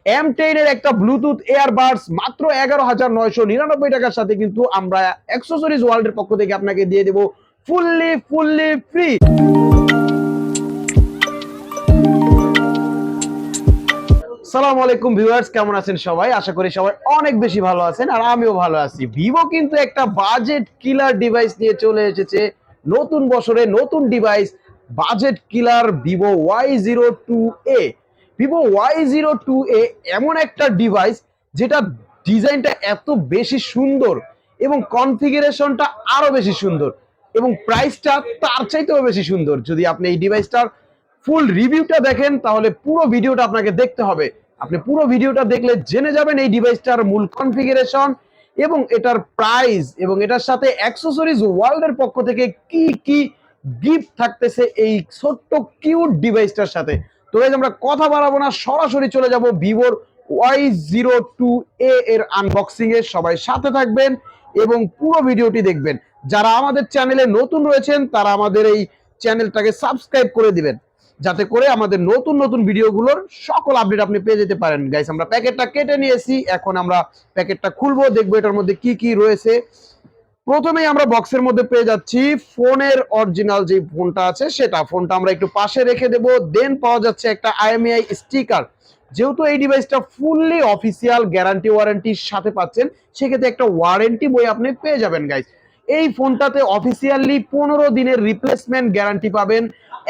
M10 এর একটা Bluetooth earbuds মাত্র 11,999 টাকার সাথে কিন্তু আমরা অ্যাক্সেসরিজ ওয়ার্ল্ডের পক্ষ থেকে আপনাকে দিয়ে দেব ফুললি ফ্রি। সালামু আলাইকুম ভিউয়ার্স, কেমন আছেন সবাই? আশা করি সবাই অনেক বেশি ভালো আছেন আর আমিও ভালো আছি। ভিভো কিন্তু একটা বাজেট কিলার ডিভাইস নিয়ে চলে এসেছে। নতুন বছরে নতুন ডিভাইস, বাজেট কিলার ভিভো Y02a। ভিভো Y02a এমন একটা ডিভাইস যেটা ডিজাইনটা এত বেশি সুন্দর এবং কনফিগারেশনটা আরো বেশি সুন্দর এবং প্রাইসটা তার চাইতেও বেশি সুন্দর। যদি আপনি এই ডিভাইসটার ফুল রিভিউটা দেখেন তাহলে পুরো ভিডিওটা আপনাকে দেখতে হবে। আপনি পুরো ভিডিওটা দেখলে জেনে যাবেন এই ডিভাইসটার মূল কনফিগারেশন এবং এটার প্রাইস এবং এটার সাথে অ্যাক্সেসরিজ ওয়ার্ল্ডের পক্ষ থেকে কি কি গিফট থাকতেছে এই ছোট্ট কিউট ডিভাইসটার সাথে। তো গাইস আমরা কথা বাড়াবো না, সরাসরি চলে যাব ভিভোর Y02a এর আনবক্সিং এ। সবাই সাথে থাকবেন এবং পুরো ভিডিওটি দেখবেন। যারা আমাদের চ্যানেলে নতুন রয়েছেন তারা আমাদের এই চ্যানেলটাকে সাবস্ক্রাইব করে দিবেন যাতে করে আমাদের নতুন নতুন ভিডিওগুলোর সকল আপডেট আপনি পেয়ে যেতে পারেন। গাইস আমরা প্যাকেটটা কেটে নিয়েছি, এখন আমরা প্যাকেটটা খুলবো, দেখবো এটার মধ্যে কি কি রয়েছে। প্রথমেই আমরা বক্সের মধ্যে পেয়ে যাচ্ছি ফোনের অরিজিনাল যে ফোনটা আছে সেটা। ফোনটা আমরা একটু পাশে রেখে দেবো। দেন পাওয়া যাচ্ছে একটা IMEI স্টিকার। যেহেতু এই ডিভাইসটা ফুললি অফিসিয়াল গ্যারান্টি ওয়ারেন্টির সাথে পাচ্ছেন, সেক্ষেত্রে একটা ওয়ারেন্টি বই আপনি পেয়ে যাবেন। গাইস এই ফোনটাতে অফিসিয়ালি 15 দিনের রিপ্লেসমেন্ট গ্যারান্টি পাবেন,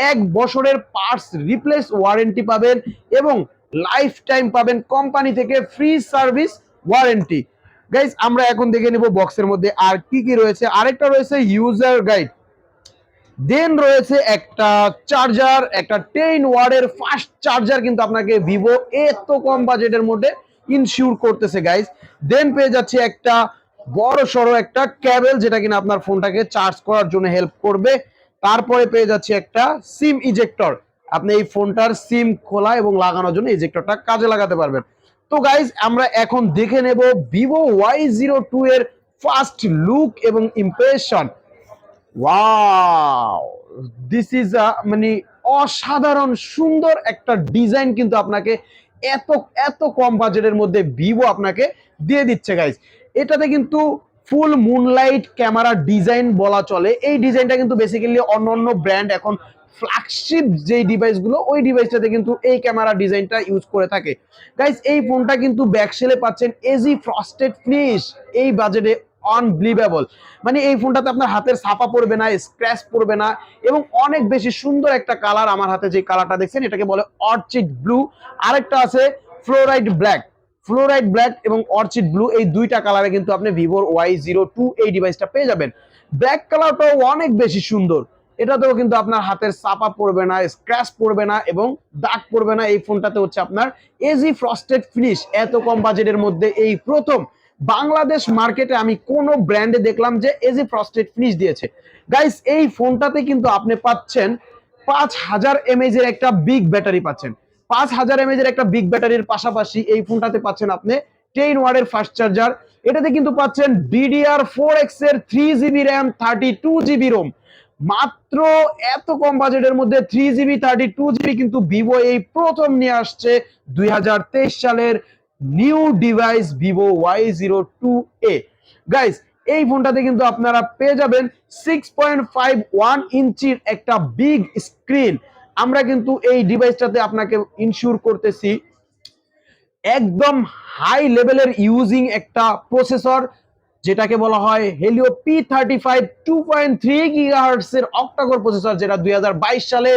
1 বছরের পার্টস রিপ্লেস ওয়ারেন্টি পাবেন এবং লাইফ টাইম পাবেন কোম্পানি থেকে ফ্রি সার্ভিস ওয়ারেন্টি। গাইস আমরা এখন দেখে নেব বক্সের মধ্যে আর কি কি রয়েছে। আরেকটা রয়েছে ইউজার গাইড, দেন রয়েছে একটা চার্জার, একটা 10 ওয়াটের ফাস্ট চার্জার কিন্তু আপনাকে ভিভো এত কম বাজেটের মধ্যে ইনশিওর করতেছে গাইস। দেন পেয়ে যাচ্ছে একটা বড় সড়ো একটা কেবল যেটা কিনা আপনার ফোনটাকে চার্জ করার জন্য হেল্প করবে। তারপরে পেয়ে যাচ্ছে একটা সিম ইজেক্টর, আপনি এই ফোনটার সিম খোলা এবং লাগানোর জন্য ইজেক্টরটা কাজে লাগাতে পারবেন। তো গাইস আমরা এখন দেখে নেব ভিভো Y02 এর ফার্স্ট লুক এবং ইমপ্রেশন। ওয়াও, দিস ইজ মানে অসাধারণ সুন্দর একটা ডিজাইন কিন্তু আপনাকে এত এত কম বাজেটের মধ্যে ভিভো আপনাকে দিয়ে দিচ্ছে গাইস। এটাতে কিন্তু ফুল মুনলাইট ক্যামেরা ডিজাইন বলা চলে। এই ডিজাইনটা কিন্তু বেসিক্যালি অন্য ব্র্যান্ড এখন ফ্ল্যাগশিপ যে ডিভাইসগুলো ওই ডিভাইসটাতে কিন্তু এই ক্যামেরা ডিজাইনটা ইউজ করে থাকে। গাইস এই ফোনটা কিন্তু ব্যাকসেলে পাচ্ছেন এজি ফ্রস্টেড ফিনিশ। এই বাজেটে আনবিলিভেবল, মানে এই ফোনটাতে আপনার হাতের ছাপা পড়বে না, স্ক্র্যাচ পড়বে না এবং অনেক বেশি সুন্দর একটা কালার। আমার হাতে যে কালারটা দেখছেন এটাকে বলে অর্চিড ব্লু, আরেকটা আছে ফ্লোরাইড ব্ল্যাক এবং অর্চিড ব্লু। এই দুইটা কালারে কিন্তু আপনি ভিভোর Y02 এই ডিভাইসটা পেয়ে যাবেন। ব্ল্যাক কালারটাও অনেক বেশি সুন্দর, এটাতেও কিন্তু আপনার হাতের ছাপা পড়বে না, স্ক্র্যাচ পড়বে না এবং দাগ পড়বে না। এই ফোনটাতে হচ্ছে আপনার এজি ফ্রস্টেড ফিনিশ। এত কম বাজেটের মধ্যে এই প্রথম বাংলাদেশ মার্কেটে আমি কোন ব্র্যান্ডে দেখলাম যে এজি ফ্রস্টেড ফিনিশ দিয়েছে। গাইস এই ফোনটাতে কিন্তু আপনি পাচ্ছেন 5000 mAh এর একটা বিগ ব্যাটারি পাচ্ছেন। 5000 mAh এর একটা বিগ ব্যাটারির পাশাপাশি এই ফোনটাতে পাচ্ছেন আপনি 10 ওয়াটের ফাস্ট চার্জার। এটাতে কিন্তু পাচ্ছেন DDR4X এর 3GB RAM 32GB ROM। মাত্র এত কম বাজেটের মধ্যে 3GB 32GB কিন্তু ভিভো এই প্রথম নিয়ে আসছে 2023 সালের new device Vivo Y02a। Guys এই ফোনটাতে কিন্তু আপনারা পেয়ে যাবেন 6.51 ইঞ্চির একটা বিগ স্ক্রিন। আমরা কিন্তু এই ডিভাইসটাতে আপনাকে ইনশিওর করতেছি একদম হাই লেভেলের ইউজিং একটা প্রসেসর যেটাকে বলা হয় হেলিও P35 2.3 GHz এর অক্টাকোর প্রসেসর, যেটা 2022 সালে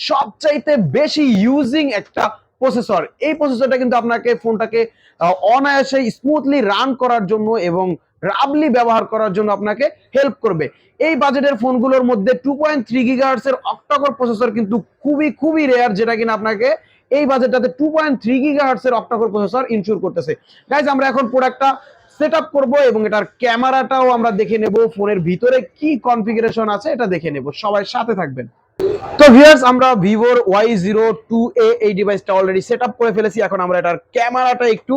সবচাইতে বেশি ইউজিং একটা প্রসেসর। এই প্রসেসরটা কিন্তু আপনাকে ফোনটাকে অনায়াসে স্মুথলি রান করার জন্য এবং রাবলি ব্যবহার করার জন্য আপনাকে হেল্প করবে। এই বাজেটের ফোনগুলোর মধ্যে 2.3 GHz এর অক্টাকোর প্রসেসর কিন্তু খুবই রেয়ার, যেটা কিনা আপনাকে এই বাজেটটাতে 2.3 GHz এর অক্টাকোর প্রসেসর ইনশিওর করতেছে। গাইজ আমরা এখন প্রোডাক্টটা সেটআপ করব এবং এটার ক্যামেরাটাও আমরা দেখে নেব, ফোনের ভিতরে কি কনফিগারেশন আছে এটা দেখে নেব। সবাই সাথে থাকবেন। তো ভিউয়ার্স আমরা ভিভোর Y02a এই ডিভাইসটা অলরেডি সেটআপ করে ফেলেছি। এখন আমরা এটার ক্যামেরাটা একটু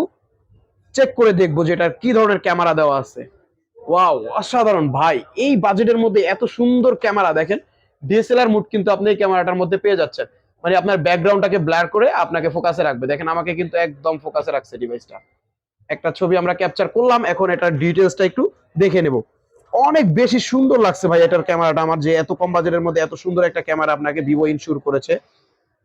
চেক করে দেখবো যে এটার কি ধরনের ক্যামেরা দেওয়া আছে। ওয়াও, অসাধারণ ভাই, এই বাজেটের মধ্যে এত সুন্দর ক্যামেরা। দেখেন DSLR মোড কিন্তু আপনি এই ক্যামেরাটার মধ্যে পেয়ে যাচ্ছেন। মানে আপনার ব্যাকগ্রাউন্ডটাকে ব্লার করে আপনাকে ফোকাসে রাখবে। দেখেন আমাকে কিন্তু একদম ফোকাসে রাখছে ডিভাইসটা। একটা ছবি আমরা ক্যাপচার করলাম, এখন এটার ডিটেইলসটা একটু দেখে নেব। অনেক বেশি সুন্দর লাগছে ভাই এটার ক্যামেরাটা আমার, যে এত কম বাজেটের মধ্যে এত সুন্দর একটা ক্যামেরা আপনাকে ভিভো ইনশিওর করেছে।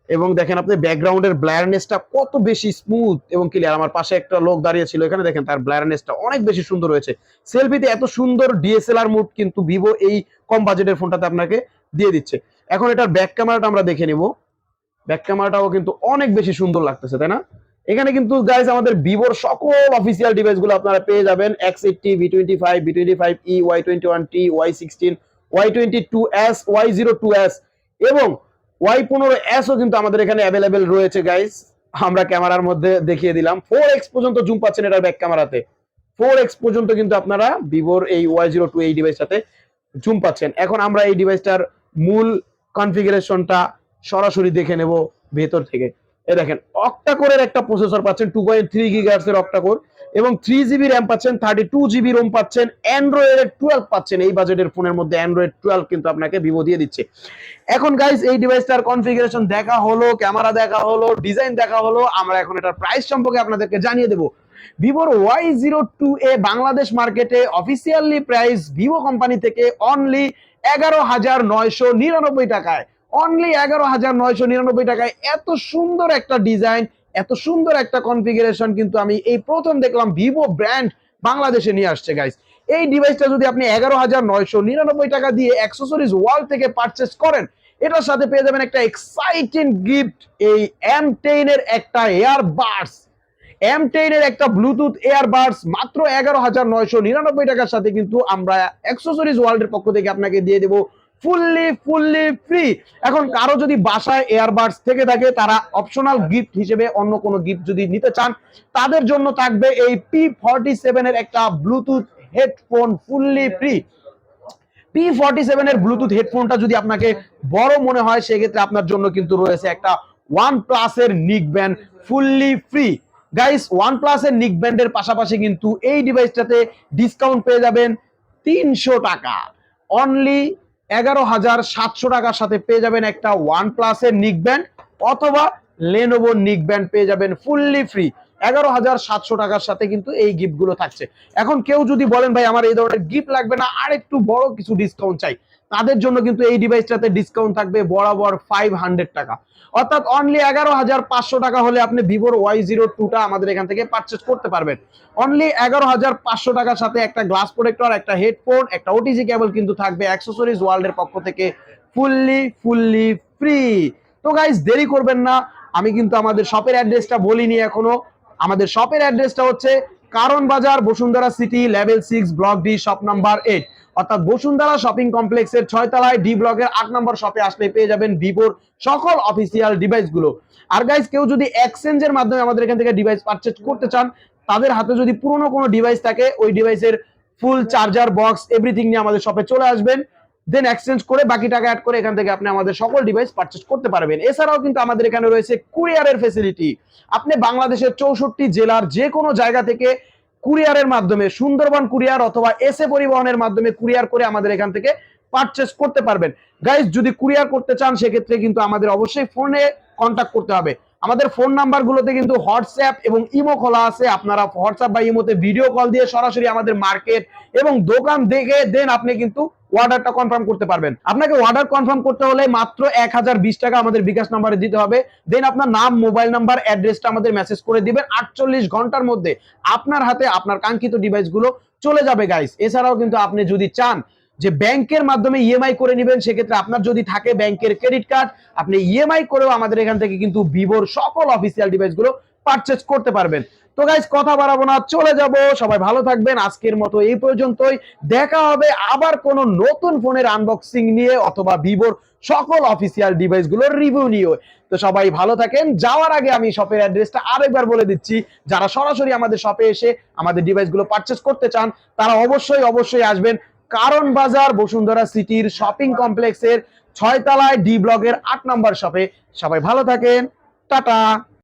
এবং দেখেন আপনি ব্যাকগ্রাউন্ডের ব্লারনেসটা কত বেশি স্মুথ এবং ক্লিয়ার। আমার পাশে একটা লোক দাঁড়িয়ে ছিল এখানে, দেখেন তার ব্লারনেসটা অনেক বেশি সুন্দর হয়েছে। সেলফিতে এত সুন্দর ডিএসএলআর মুড কিন্তু ভিভো এই কম বাজেটের ফোনটাতে আপনাকে দিয়ে দিচ্ছে। এখন এটার ব্যাক ক্যামেরাটা আমরা দেখে নিব। ব্যাক ক্যামেরাটাও কিন্তু অনেক বেশি সুন্দর লাগতেছে, তাই না? এখানে কিন্তু গাইজ আমাদের ভিভোর সকল অফিসিয়াল ডিভাইসগুলো আপনারা পেয়ে যাবেন। X80, V25, V25e, Y21t, Y16, Y22s, Y02s এবং Y15s ও কিন্তু আমাদের এখানে অ্যাভেলেবেল রয়েছে গাইজ। আমরা ক্যামেরার মধ্যে দেখিয়ে দিলাম 4x পর্যন্ত জুম পাচ্ছেন এটার ব্যাক ক্যামেরাতে। 4x পর্যন্ত কিন্তু আপনারা ভিভোর এই Y02 এই ডিভাইসটাতে জুম পাচ্ছেন। এখন আমরা এই ডিভাইসটার মূল কনফিগারেশনটা সরাসরি দেখে নেব ভেতর থেকে। এই দেখেন অক্টা কোরের একটা প্রসেসর পাচ্ছেন, 2.3 গিগাহার্টজ এর অক্টা কোর এবং 3 জিবি র‍্যাম পাচ্ছেন, 32 জিবি রোম পাচ্ছেন, অ্যান্ড্রয়েড 12 পাচ্ছেন। এই বাজেটের ফোনের মধ্যে অ্যান্ড্রয়েড 12 কিন্তু আপনাকে ভিভো দিয়ে দিচ্ছে। এখন গাইস এই ডিভাইসটার কনফিগারেশন দেখা হলো, ক্যামেরা দেখা হলো, ডিজাইন দেখা হলো, আমরা এখন এটার প্রাইস সম্পর্কে আপনাদেরকে জানিয়ে দেব। ভিভোর Y02a বাংলাদেশ মার্কেটে অফিসিয়ালি প্রাইস ভিভো কোম্পানি থেকে অনলি 11,999 টাকায়। অনলি 11,999 টাকায় এত সুন্দর একটা ডিজাইন, এত সুন্দর একটা কনফিগারেশন কিন্তু আমি এই প্রথম দেখলাম ভিভো ব্র্যান্ড বাংলাদেশে নিয়ে আসছে গাইস। এই ডিভাইসটা যদি আপনি 11,999 টাকা দিয়ে অ্যাক্সেসরিজ ওয়ার্ল্ড থেকে পারচেস করেন, এটার সাথে পেয়ে যাবেন একটা এক্সাইটিং গিফট, এই M10 এর একটা এয়ারবাডস। M10 এর একটা ব্লুটুথ এয়ারবাডস মাত্র 11,999 টাকার সাথে কিন্তু আমরা অ্যাক্সেসরিজ ওয়ার্ল্ডের পক্ষ থেকে আপনাকে দিয়ে দেব ফুললি ফ্রি। এখন কারো যদি বাসায় এয়ারবাডস থেকে থাকে, তারা অপশনাল গিফট হিসেবে অন্য কোনো গিফট যদি নিতে চান, তাদের জন্য থাকবে এই P47 এর একটা Bluetooth headphone fully free. P47 এর ব্লুটুথ হেডফোনটা যদি আপনাকে বড় মনে হয়, সেক্ষেত্রে আপনার জন্য কিন্তু রয়েছে একটা OnePlus এর নিক band fully free. Guys OnePlus এর নিক ব্যান্ডের পাশাপাশি কিন্তু এই ডিভাইসটাতে ডিসকাউন্ট পেয়ে যাবেন 300 টাকা। অনলি 11,700 টাকার সাথে পেয়ে যাবেন একটা OnePlus এর নিক ব্যান্ড অথবা Lenovo নিক ব্যান্ড পেয়ে যাবেন ফুললি ফ্রি। 11,700 টাকার সাথে কিন্তু এই গিফট গুলো থাকছে। এখন কেউ যদি বলেন ভাই আমার এই ধরনের গিফট লাগবে না, আর একটু বড় কিছু ডিসকাউন্ট চাই, তাদের জন্য কিন্তু এই ডিভাইসটাতে ডিসকাউন্ট থাকবে বরাবর 500 টাকা। অর্থাৎ অনলি 11,500 টাকা হলে আপনি ভিভোর Y02টা আমাদের এখান থেকে পারচেজ করতে পারবেন। অনলি 11,500 টাকার সাথে একটা গ্লাস প্রোটেক্টর, একটা হেডফোন, একটা ওটিজি কেবল কিন্তু থাকবে অ্যাক্সেসরিজ ওয়ার্ল্ডের পক্ষ থেকে ফুললি ফ্রি। তো গাইস দেরি করবেন না, আমি কিন্তু আমাদের শপের অ্যাড্রেসটা বলিনি এখনো। আমাদের শপের অ্যাড্রেসটা হচ্ছে কারণ বাজার, Bashundhara city, level 6, block D, shop number 8। অর্থাৎ বসুন্ধরা শপিং কমপ্লেক্সের 6 তলায় ডি ব্লকের 8 নম্বর শপে আসলে পেয়ে যাবেন ভিভোর সকল অফিসিয়াল ডিভাইসগুলো। আর গাইস কেউ যদি এক্সচেঞ্জের মাধ্যমে আমাদের এখান থেকে ডিভাইস পারচেজ করতে চান, তাদের হাতে যদি পুরনো কোনো ডিভাইস থাকে, ওই ডিভাইসের ফুল চার্জার বক্স এভরিথিং নিয়ে আমাদের শপে চলে আসবেন, দেন এক্সচেঞ্জ করে বাকি টাকা অ্যাড করে এখান থেকে আপনি আমাদের সকল ডিভাইস পারচেজ করতে পারবেন। এছাড়াও কিন্তু আমাদের এখানে রয়েছে কুরিয়ারের ফ্যাসিলিটি। আপনি বাংলাদেশের 64 জেলার যে কোনো জায়গা থেকে কুরিয়ারের মাধ্যমে, সুন্দরবন কুরিয়ার অথবা এসএ পরিবহনের মাধ্যমে কুরিয়ার করে আমাদের এখান থেকে পারচেজ করতে পারবেন। গাইস যদি কুরিয়ার করতে চান, সেক্ষেত্রে কিন্তু আমাদের অবশ্যই ফোনে কন্ট্যাক্ট করতে হবে। আমাদের ফোন নাম্বারগুলোতে কিন্তু হোয়াটসঅ্যাপ এবং ইমো খোলা আছে। আপনারা হোয়াটসঅ্যাপ বা ইমোতে ভিডিও কল দিয়ে সরাসরি আমাদের মার্কেট এবং দোকান দেখে দেন আপনি কিন্তু অর্ডারটা কনফার্ম করতে পারবেন। আপনাকে অর্ডার কনফার্ম করতে হলে মাত্র 1020 টাকা আমাদের বিকাশ নাম্বারে দিতে হবে। দেন আপনার নাম, মোবাইল নাম্বার, অ্যাড্রেসটা আমাদের মেসেজ করে দিবেন। 48 ঘন্টার মধ্যে আপনার হাতে আপনার কাঙ্ক্ষিত ডিভাইসগুলো চলে যাবে গাইস। এছাড়াও কিন্তু আপনি যদি চান যে ব্যাংকের মাধ্যমে ইএমআই করে নেবেন, সেক্ষেত্রে আপনার যদি থাকে ব্যাংকের ক্রেডিট কার্ড, আপনি ইএমআই করেও আমাদের এখান থেকে কিন্তু ভিভোর সকল অফিসিয়াল ডিভাইসগুলো পারচেজ করতে পারবেন। তো গাইস কথা বাড়াবো না, চলে যাব। সবাই ভালো থাকবেন। আজকের মতো এই পর্যন্তই। দেখা হবে আবার কোন নতুন ফোনের আনবক্সিং নিয়ে অথবা ভিভোর সকল অফিসিয়াল ডিভাইসগুলোর রিভিউ নিয়ে। তো সবাই ভালো থাকেন। যাওয়ার আগে আমি শপের অ্যাড্রেসটা আরেকবার বলে দিচ্ছি। যারা সরাসরি আমাদের শপে এসে আমাদের ডিভাইসগুলো পারচেজ করতে চান, তারা অবশ্যই আসবেন কারণ বাজার, বসুন্ধরা সিটির শপিং কমপ্লেক্সের 6 তলায় ডি ব্লকের 8 নম্বর শপে। সবাই ভালো থাকেন, টাটা।